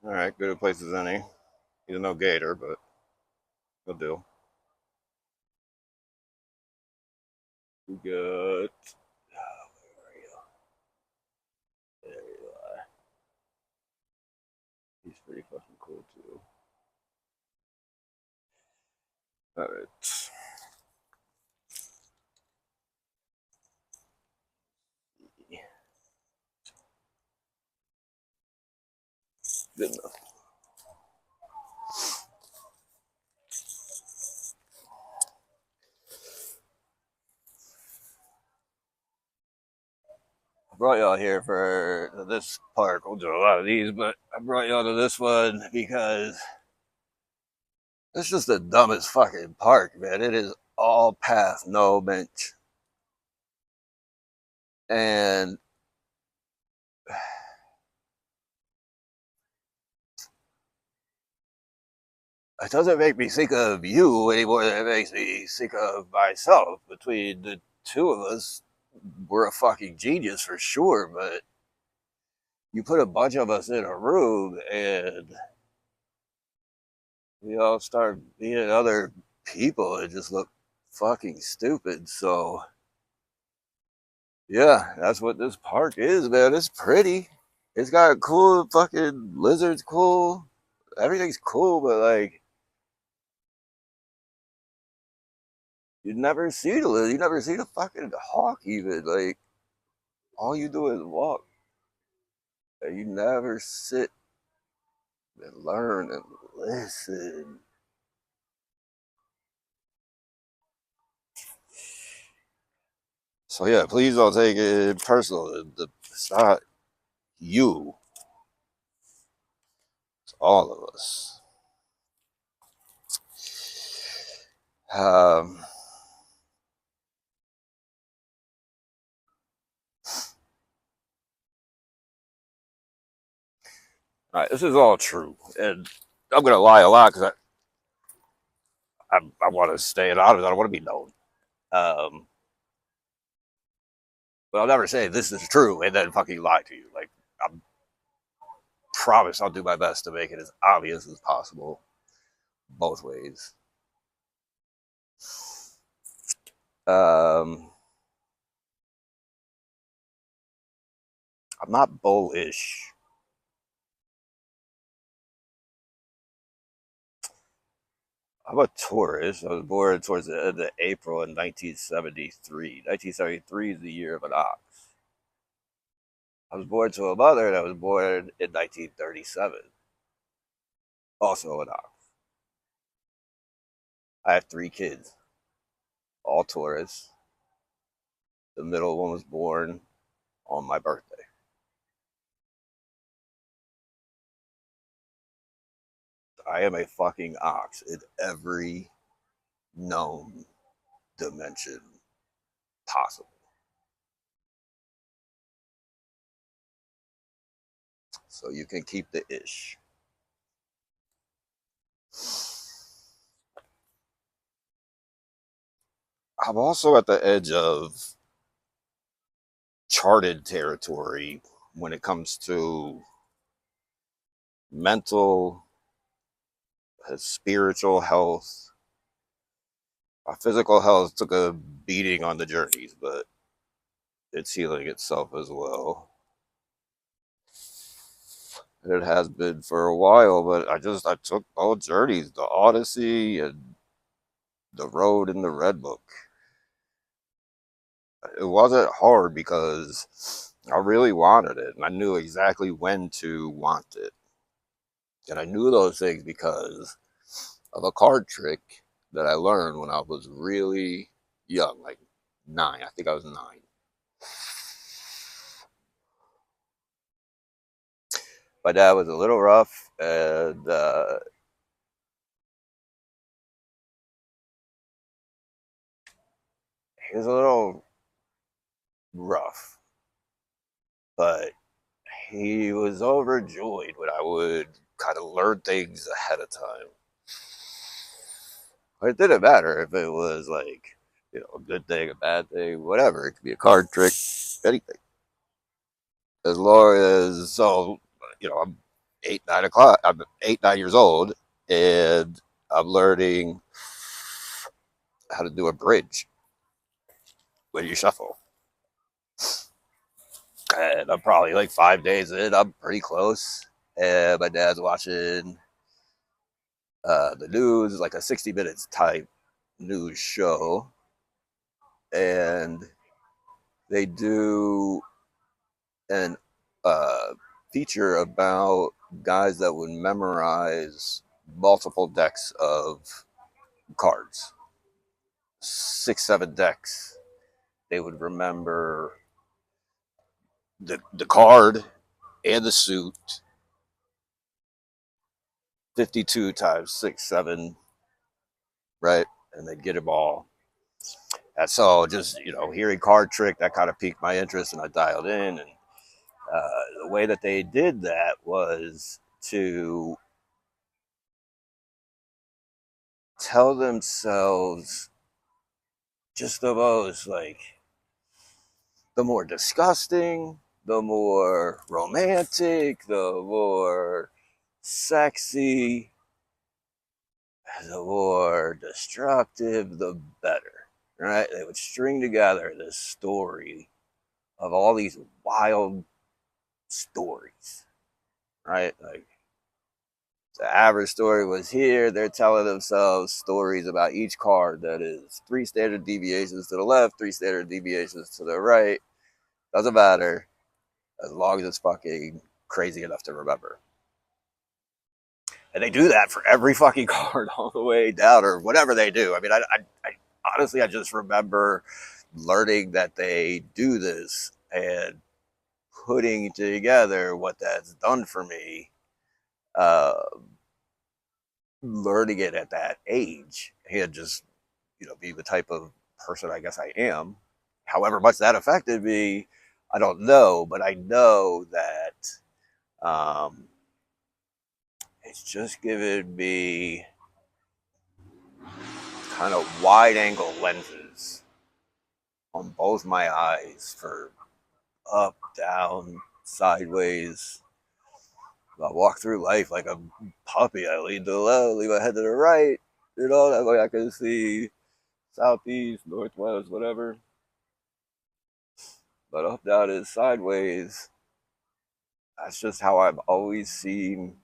All right, good a place as any. He's no gator, but he'll do. We got. Where are you? There you are. He's pretty fucking cool too. All right. Good enough. I brought y'all here for this park. We'll do a lot of these, but I brought y'all to this one because it's just the dumbest fucking park, man. It is all path, no bench. And it doesn't make me think of you any more than it makes me think of myself. Between the two of us, we're a fucking genius for sure, but you put a bunch of us in a room and we all start being other people and just look fucking stupid. So, yeah, that's what this park is, man. It's pretty. It's got cool fucking lizards, cool. Everything's cool, but like, you never see the lizard. You never see the fucking hawk, even. Like, all you do is walk. And you never sit and learn and listen. So yeah, please don't take it personal. It's not you. It's all of us. Um, all right, this is all true, and I'm gonna lie a lot because I want to stay anonymous. I don't want to be known. Um, but I'll never say this is true and then fucking lie to you. Like I promise, I'll do my best to make it as obvious as possible, both ways. Um, I'm not bullish. I'm a Taurus. I was born towards the end of April in 1973. 1973 is the year of an ox. I was born to a mother that was born in 1937, also an ox. I have three kids, all Taurus. The middle one was born on my birthday. I am a fucking ox in every known dimension possible. So you can keep the ish. I'm also at the edge of charted territory when it comes to mental, spiritual health. My physical health took a beating on the journeys, but it's healing itself as well. And it has been for a while, but I took both journeys, the Odyssey and the road in the Red Book. It wasn't hard because I really wanted it and I knew exactly when to want it. And I knew those things because of a card trick that I learned when I was really young, like nine. I think I was nine. My dad was a little rough, and he was a little rough, but he was overjoyed when I would kind of learn things ahead of time. But it didn't matter if it was like, a good thing, a bad thing, whatever. It could be a card trick, anything. As long as, so, I'm 8, 9 o'clock. I'm 8, 9 years old, and I'm learning how to do a bridge when you shuffle. And I'm probably like 5 days in. I'm pretty close. And my dad's watching the news, like a 60 minutes type news show. And they do an feature about guys that would memorize multiple decks of cards, 6, 7 decks. They would remember the card and the suit 52 times 6, 7, right? And they'd get them all. And so just, hearing card trick, that kind of piqued my interest, and I dialed in. And the way that they did that was to tell themselves just the most, like, the more disgusting, the more romantic, the more sexy, the more destructive, the better, right? They would string together this story of all these wild stories, right? Like, the average story was here. They're telling themselves stories about each card that is 3 standard deviations to the left, 3 standard deviations to the right. Doesn't matter as long as it's fucking crazy enough to remember. And they do that for every fucking card all the way down, or whatever they do. I mean, I honestly, I just remember learning that they do this and putting together what that's done for me. Uh, Learning it at that age and just, be the type of person I guess I am. However much that affected me, I don't know, but I know that it's just given me kind of wide angle lenses on both my eyes for up, down, sideways. I walk through life like a puppy. I lean to the left, lean my head to the right. That way I can see southeast, northwest, whatever. But up, down, and sideways, that's just how I've always seen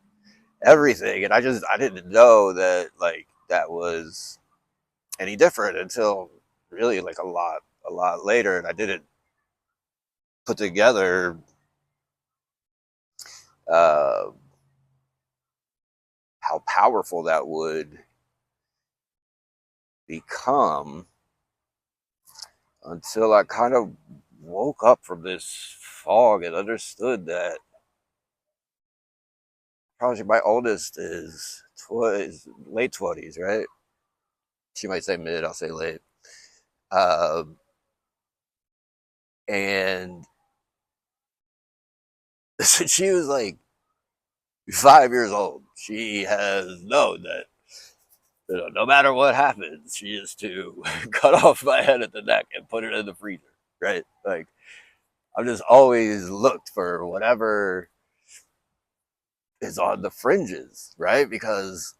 everything. And I didn't know that, like, that was any different until really, like, a lot later. And I didn't put together uh, how powerful that would become until I kind of woke up from this fog and understood that probably my oldest is late 20s, right? She might say mid, I'll say late. Um, and since she was like 5 years old, she has known that, no matter what happens, she is to cut off my head at the neck and put it in the freezer, right? Like, I've just always looked for whatever is on the fringes, right? Because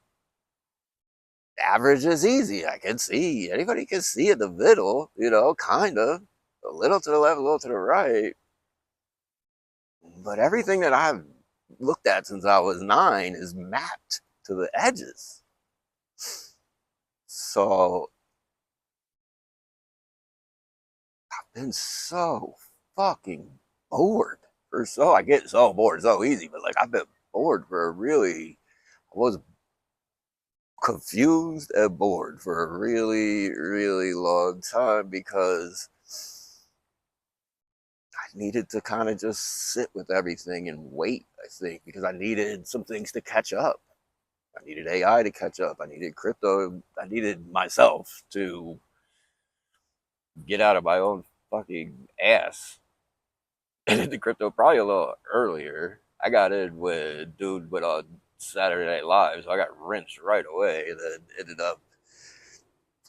average is easy. I can see, anybody can see in the middle, kind of. A little to the left, a little to the right. But everything that I've looked at since I was 9 is mapped to the edges. So I've been so fucking bored. I get so bored so easy, but like, I've been bored for I was confused and bored for a really, really long time because I needed to kind of just sit with everything and wait, I think, because I needed some things to catch up. I needed AI to catch up. I needed crypto. I needed myself to get out of my own fucking ass and into crypto probably a little earlier. I got in with dude went on Saturday Night Live, so I got rinsed right away, and then ended up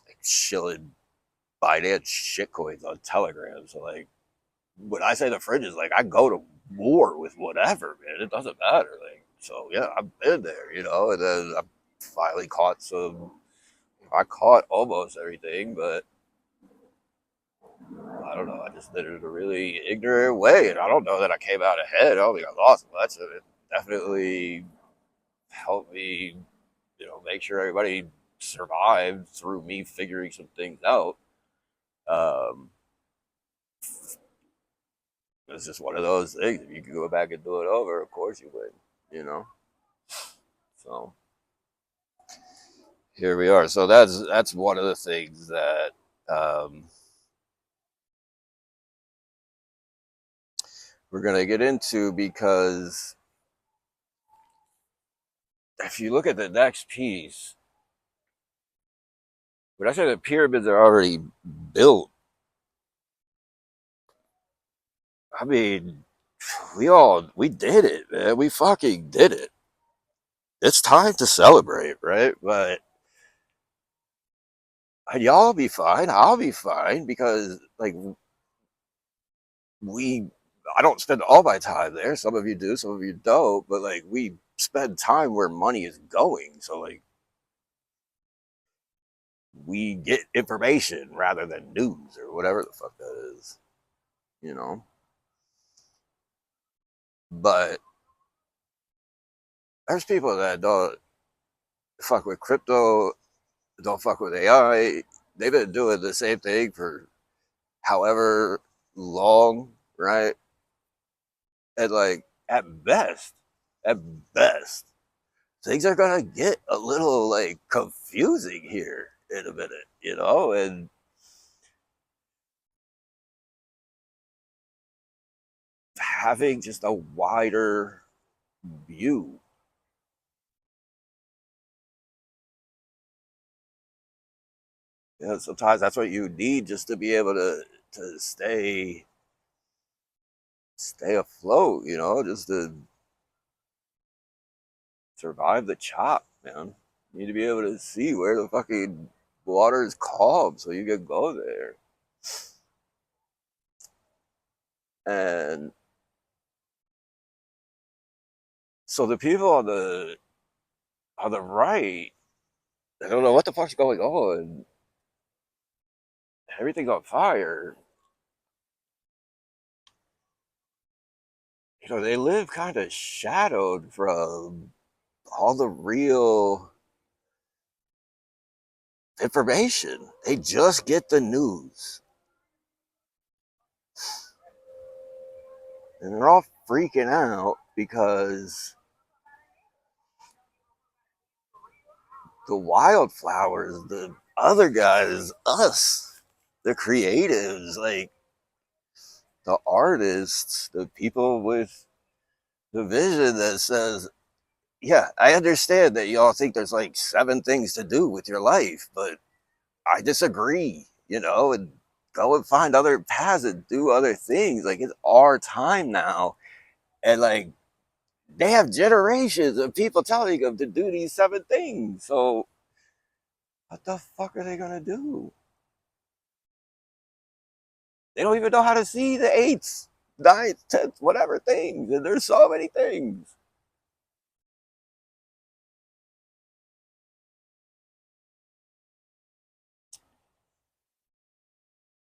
like shilling Binance shitcoins on Telegram. So, like, when I say the fringe is, like, I go to war with whatever, man. It doesn't matter. Like, So yeah, I've been there, you know, and then I finally caught some. I caught almost everything, but I don't know. I just did it in a really ignorant way, and I don't know that I came out ahead. I don't think I lost much. It definitely helped me, you know, make sure everybody survived through me figuring some things out. Um, it's just one of those things. If you could go back and do it over, of course you would, you know. So here we are. So that's one of the things that we're gonna get into, because if you look at the next piece, when I say the pyramids are already built, I mean, we did it, man. We fucking did it. It's time to celebrate, right? But y'all be fine. I'll be fine because like we I don't spend all my time there. Some of you do, some of you don't, but like we spend time where money is going. So like we get information rather than news or whatever the fuck that is, you know? But there's people that don't fuck with crypto, don't fuck with AI. They've been doing the same thing for however long, right? And like at best, things are gonna get a little like confusing here in a minute, you know, and having just a wider view. You know, sometimes that's what you need just to be able to stay afloat, you know, just to survive the chop, man. You need to be able to see where the fucking water is calm so you can go there. And so the people on the right, they don't know what the fuck's going on. Everything's on fire. You know, they live kind of shadowed from all the real information. They just get the news. And they're all freaking out because the wildflowers, the other guys, us, the creatives, like the artists, the people with the vision that says, yeah, I understand that y'all think there's like 7 things to do with your life, but I disagree, you know, and go and find other paths and do other things. Like it's our time now. And like they have generations of people telling them to do these 7 things. So what the fuck are they gonna do? They don't even know how to see the eights, ninths, tenths, whatever things. And there's so many things.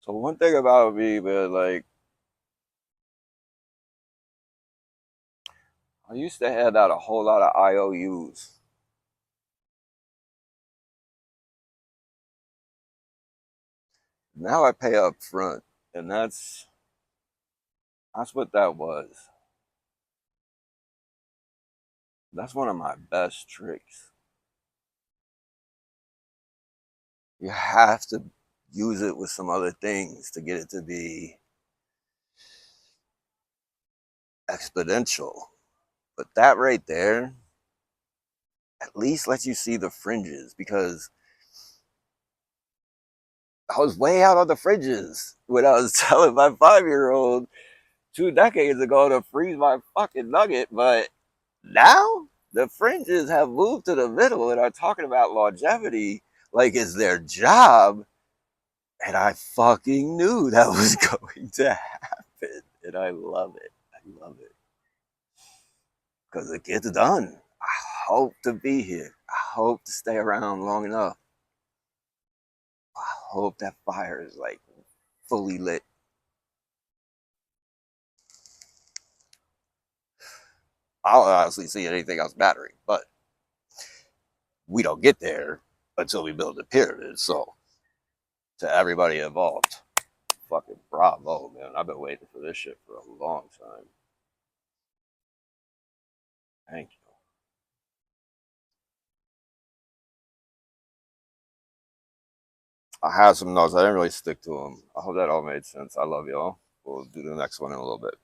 So one thing about me, man, like I used to hand out a whole lot of IOUs. Now I pay up front, and that's what that was. That's one of my best tricks. You have to use it with some other things to get it to be exponential. But that right there at least lets you see the fringes, because I was way out on the fringes when I was telling my 5-year old 2 decades ago to freeze my fucking nugget. But now the fringes have moved to the middle and are talking about longevity like it's their job. And I fucking knew that was going to happen. And I love it. I love it. because it gets done. I hope to be here. I hope to stay around long enough. I hope that fire is like fully lit. I don't honestly see anything else mattering, but we don't get there until we build the pyramid. So, to everybody involved, fucking bravo, man. I've been waiting for this shit for a long time. Thank you. I have some notes. I didn't really stick to them. I hope that all made sense. I love y'all. We'll do the next one in a little bit.